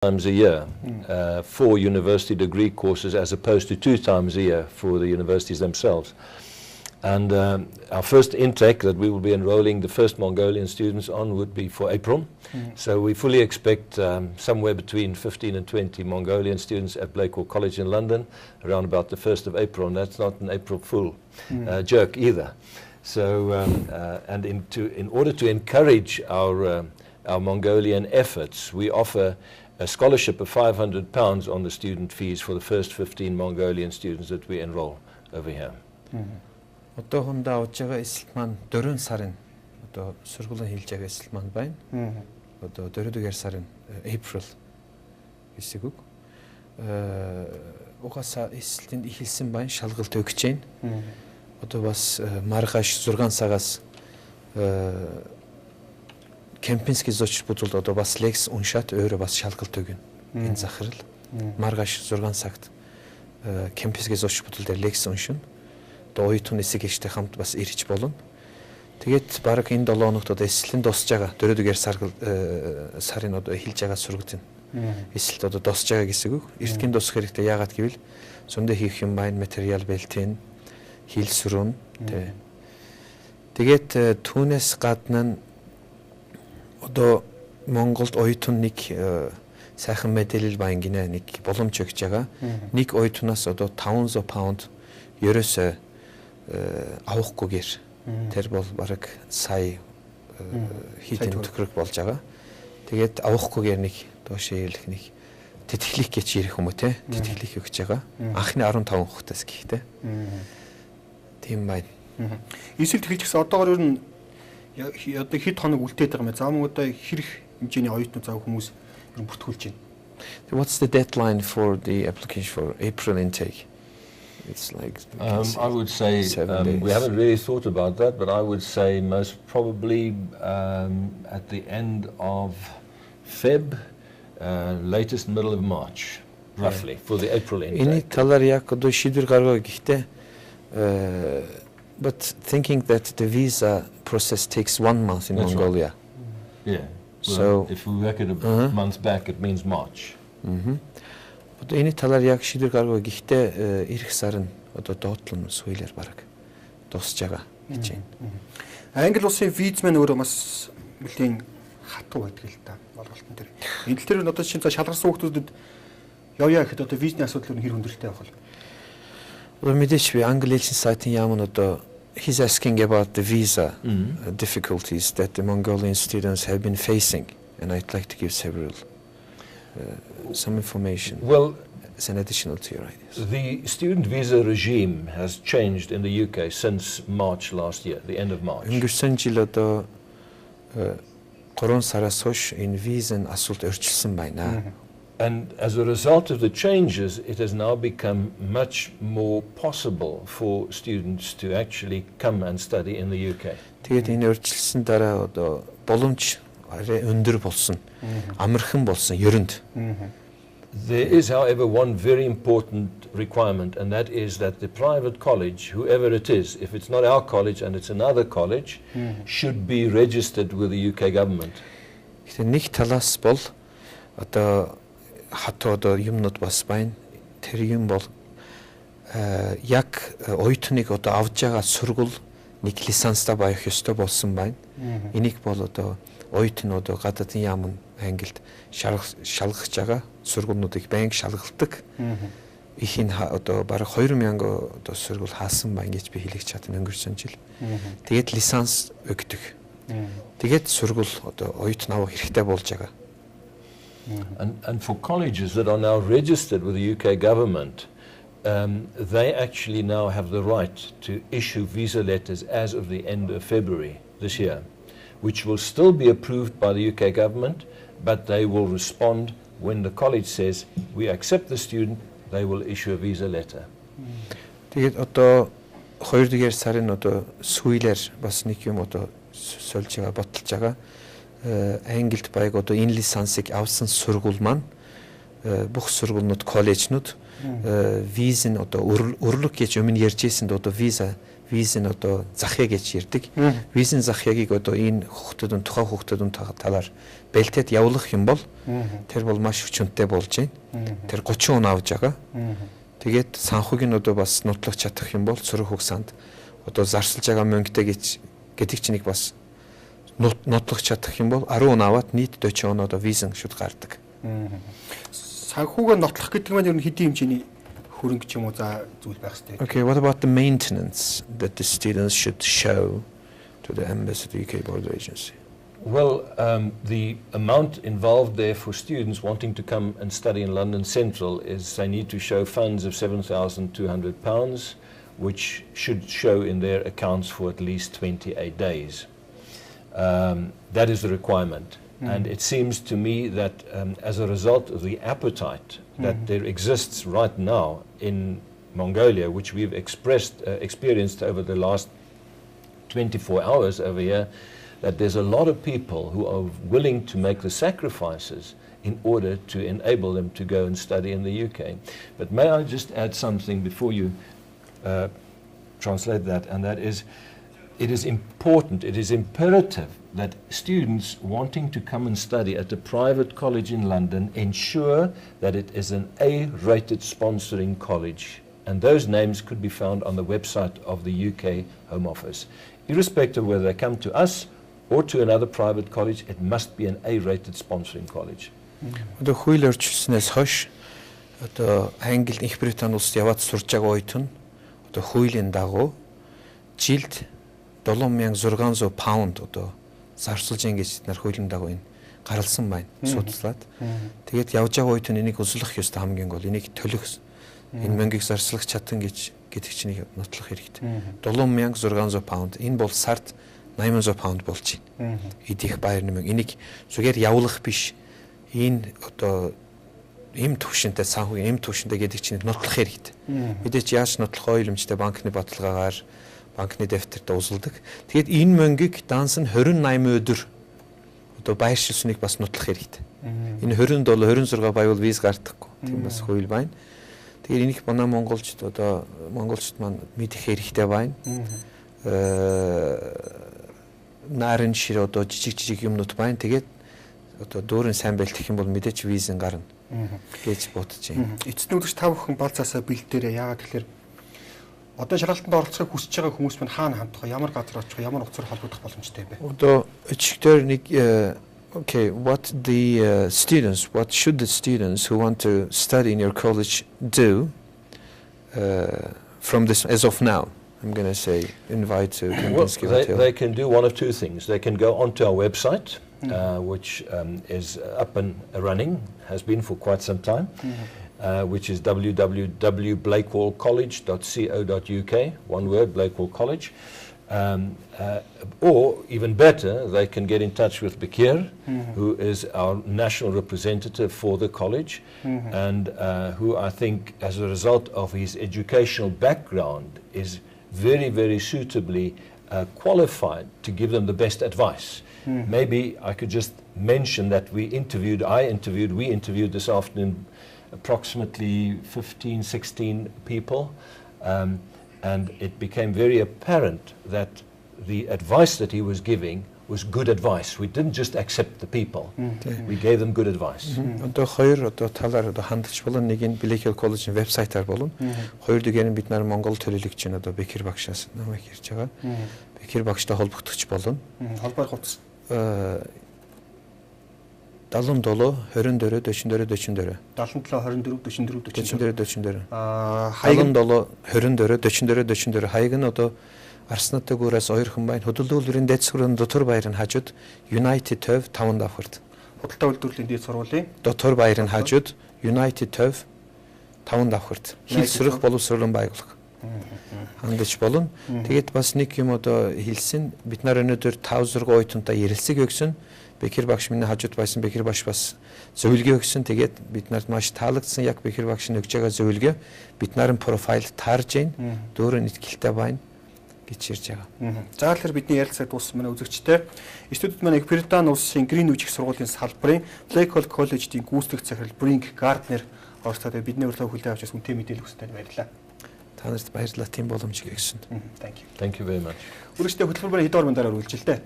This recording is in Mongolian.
times a year for university degree courses as opposed to 2 times a year for the universities themselves. And our first intake that we will be enrolling the first Mongolian students on would be for April. So we fully expect somewhere between 15 and 20 Mongolian students at Blakewell College in London around about the 1st of April, and that's not an April Fool joke either. So, and in order to encourage our Mongolian efforts, we offer a scholarship of £500 on the student fees for the first 15 Mongolian students that we enroll over here. Одоо хондоо авж байгаа эсэлт маань 4 сарын одоо сургуулийн хэлж байгаа эсэлт маань байна. Одоо 4-р сарын April хэсэг үг. Угаасаа эсэлтэнд ихэлсэн байна, шалгалт өгч байна. Одоо бас маргааш 6 цагаас Кемпинский зоч бодвол одоо бас лекс уншаад өөрөө бас шалгалт өгнө. Энэ захирал маргааш 6 цагт Кемпинский зоч бодвол дээр лекс уншина. Одоо оюутны хэсэг ихтэй хамт бас ирж болно. Тэгээд баг энэ 7 хоногт одоо эслэн дусж байгаа 4-р сарын одоо эхэлж байгаа сургалтын эсэлт одоо дусж байгаа гэсэн үг. Эртгийн дусах хэрэгтэй. Яагаад гэвэл зөндөө хийх юм байна, материал бэлтэн, хил сүрэн тэ. Тэгээд түүнээс гадна одоо Монголд оюутан нэг сайхан мэдээлэл байна гинэ, нэг боломж өгч байгаа. Нэг оюутнаас одоо 500 паунд ерөөсөө авахгүйгээр тэр бол бараг сая хийдэн төгрөг болж байгаа. Тэгээд авахгүйгээр нэг доош ирлэх нэг тэтгэлэг гэж ярих юм уу те? Тэтгэлэг өгч байгаа. Анхны 15 хүүхдээс гэхдээ. Тийм байна. Эсэлт хэлж гисэн одоогоор ер нь одоо хэд хоног үлдээд байгаа юм. За мөн одоо хэрэг хэмжээний оюутнууд зав хүмүүс ер нь бүртгүүлж байна. What's the deadline for the application for April intake? It's like I would say we haven't really thought about that, but I would say most probably at the end of Feb, latest middle of March, roughly, for the April intake. Энэ талаар яг одоо шийдвэр гаргав гэхдээ but thinking that the visa process takes 1 month in That's Mongolia. Right. Yeah. Well, So if we work it a month back, it means March. Одоо энэ талаар яг шийдвэр гаргав гэхдээ эх сар нь одоо доотлон сүүлээр бараг дуусж байгаа гэж байна. Англи улсын визмен өөрөө бас нэлийн хатуу байдаг л та болголтон дээр. Энэ тал дээр одоо чинь шалгарсан хүмүүсд явъя гэхэд одоо визний асуудал нь хэр хүндрэлтэй байх вэ? Одоо мэдээч би англи хэлний сайтын яам нь одоо he's asking about the visa difficulties that the Mongolian students have been facing, and I'd like to give several some information. Well, as an additional to your ideas. The student visa regime has changed in the UK since March last year, the end of March. Өнгөрсөн жил одоо 3 сараас хойш энэ визэн асуулт өөрчилсөн байна. And as a result of the changes, it has now become much more possible for students to actually come and study in the UK. Тэгээд энэ өөрчилсөн дараа одоо боломж арай өндөр болсон. Амархан болсон ерөнд. There is, however, one very important requirement, and that is that the private college, whoever it is, if it's not our college and it's another college, should be registered with the UK government. Гэхдээ нэг талаас бол одоо хатуу одоо юмнууд бас байна. Тэр юм бол яг оюутныг одоо авж байгаа сургууль нэг лисанстай байх ёстой болсон байна. Энийг бол одоо оюутны одоо гадаадын яамн ангилд шалгах байгаа сургуулиудыг банк шалгалдаг. Их энэ одоо бараг 2000 одоо сургууль хаасан байна гэж би хэлэх чадна өнгөрсөн жил. Тэгээд лисанс өгдөг. Тэгээд сургууль одоо оюутны авах хэрэгтэй болж байгаа. And for colleges that are now registered with the UK government, they actually now have the right to issue visa letters as of the end of February this year, which will still be approved by the UK government, but they will respond when the college says, we accept the student, they will issue a visa letter. Тэгээд одоо 2-р сарын одоо сүүлээр бас нэг юм одоо сольж байгаа ботолж байгаа. Англид баяг одоо энэ лисансыг авсан сургууль маань бүх сургуулиуд коллежнууд визэн одоо өрлөг гэж өмнө ярьж ирсэнд одоо визийн одоо захиа гэж ярьдаг. Визийн захиагийг одоо энэ хүүхдүүд тухайн хүүхдүүдийн талаар бэлтээд явуулах юм бол тэр бол маш хүчнэтэй болж байна. Тэр 30 он авж байгаа. Тэгээд санхүүг нь одоо бас нутлах чадах юм бол сөрөг хугацаанд одоо зарсалж байгаа мөнгөтэй гэдэг чинь нэг бас нотлох чадах юм бол 10 он аваад нийт 40 он одоо визэн шууд гардаг. Санхүүгээ нотлох гэдэг нь ер нь хэдийн хэмжээний хөрөнгө ч юм уу за зүйл байх хэрэгтэй. Okay, what about the maintenance that the students should show to the embassy, the UK border agency? Well, the amount involved there for students wanting to come and study in London Central is they need to show funds of £7,200, which should show in their accounts for at least 28 days. That is the requirement. And it seems to me that as a result of the appetite that there exists right now in Mongolia, which we've experienced over the last 24 hours over here, that there's a lot of people who are willing to make the sacrifices in order to enable them to go and study in the UK. But may I just add something before you translate that, and that is, it is important, it is imperative that students wanting to come and study at a private college in London ensure that it is an A-rated sponsoring college. And those names could be found on the website of the UK Home Office. Irrespective of whether they come to us or to another private college, it must be an A-rated sponsoring college. Одоо хууль өөрчлөлснээс хойш одоо Англи, Их Британи улсад яваад сурж байгаа үед нь одоо хуулийн дагуу жилд 7600 паунд одоо зарцуулж ингэж нар хуулийн дагуу энэ гаргалсан байна судалаад. Тэгээд явж байгаа үед нь энийг өсөлөх ёстой хамгийн гол энийг төлөх энэ мөнгийг зарцуулах чадан гэдэг чинь нотлох хэрэгтэй. 7600 паунд энэ бол сард 800 паунд болж байна. Идэх баяр нэмэг энийг зүгээр явуулах биш. Энэ одоо им төвшөнтэй санхүү им төвшөнтэй гэдэг чинь нотлох хэрэгтэй. Мэдээч яаж нотлох ойлгомжтой банкны бодлогогаар банкны дэвтэрт узалдаг. Тэгээд энэ мөнгийг данс нь 28 өдөр одоо байршилсныг бас нотлох хэрэгтэй. Энэ 27 26 байвал виз гардаггүй. Тийм бас хууль байна. Тэгээд энийг манай монголчууд маань мэдэх хэрэгтэй байна. Нарийн шир одоо жижиг юмнууд байна. Тэгээд одоо дүүрэн сайн бэлтгэх юм бол мэдээч визэн гарна гэж бодож байна. Эцэст нь үлгэж та бүхэн балцаасаа бэлдээрээ яагаад тэгэхээр одоо шалгалтанд оролцохыг хүсэж байгаа хүмүүс маань хаана хандах вэ? Ямар газар очих вэ? Ямар утсаар холбогдох боломжтой вэ? Одоо өчигдөр нэг okay, what should the students who want to study in your college do from this as of now? I'm going to say invite to they can do one of two things. They can go onto our website, which is up and running, has been for quite some time, which is www.blakewallcollege.co.uk, one word, Blakewall College. Or even better, they can get in touch with Bekir, who is our national representative for the college, and who I think, as a result of his educational background, is very, very suitably qualified to give them the best advice. Maybe I could just mention that we interviewed this afternoon approximately 15, 16 people, and it became very apparent that the advice that he was giving was good advice. We didn't just accept the people. We gave them good advice. Одоо хоёр одоо талаар одоо хандж болон нэг нь Blakewall College-ийн вебсайтаар болон хоёр дэгээр нь бид нар Монгол төлөөлөгч нь одоо Bekir багшаас намайг ирж байгаа. Bekir багштай холбогдох болно. Холбоор хувцас 77 24 44 44 77 24 44 44 77 24 44 44 хаяг нь одоо Арснаттай гүрээс ойрхон байна. Хөдөлгөөлөрийн дэд сургуулийн дотор баярын хажууд United Төв 5 давхарт. Худалдаа үйлдвэрлэлийн дэд сургуулийн дотор баярын хажууд United Төв 5 давхарт. Хил сөрөх боловсролын байгууллага. Хандаж болно. Тэгээд бас нэг юм одоо хэлсэн. Бид нар өнөөдөр 5-6 оюутантай ярилцаг өгсөн. Bekir багш миний хажууд байсан Bekir багш бас зөвлөгөө өгсөн. Тэгээд бид нарт маш таалагдсан яг Bekir багш нь өгж байгаа зөвлөгөө бид нарын профайл таарж байна. Дөөрөө итгэлтэй байна гэж ярьж байгаа. За тэгэхээр бидний ярилцаг дууссан манай үзэгчтэй. Студид манай Их Британи улсын Greenwich их сургуулийн салбарын Blakewall College-ийн гүйцэтгэх захирал Brink Gardner оролцоод бидний урилга хүлээн авч унтээ мэдээлэл өгсөнд баярлалаа. Та нарт баярлалаа тийм боломжийг өгсөнд. Thank you. Thank you very much. Үргэлжлээ хөтөлбөр бараа хэд орон дараа үргэлжилтэй.